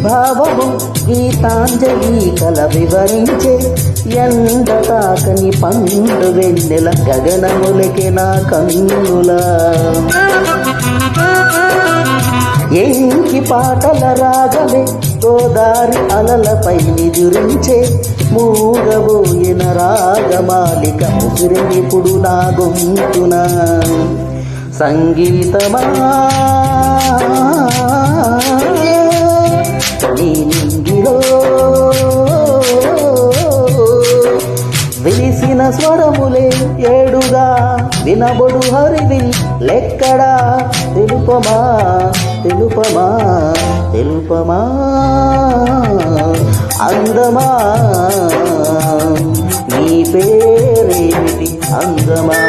భావము గీతాంజలి కల వివరించే ఎండ తాకని పండు వెన్నెల గగనములకి నా కన్నులా ఎంకి పాటల రాగమే గోదారి అలలపై నిదురించే మూగబోయిన రాగమాలిక ఉసిరినిప్పుడు నా గొంతున సంగీతమా నీ నింగిలో విలిసిన స్వరములే ఏడుగా వినబడు హరివి లెక్కడా తెలుపమా తెలుపమా తెలుపమా అందమా నీ పేరేమిటి అందమా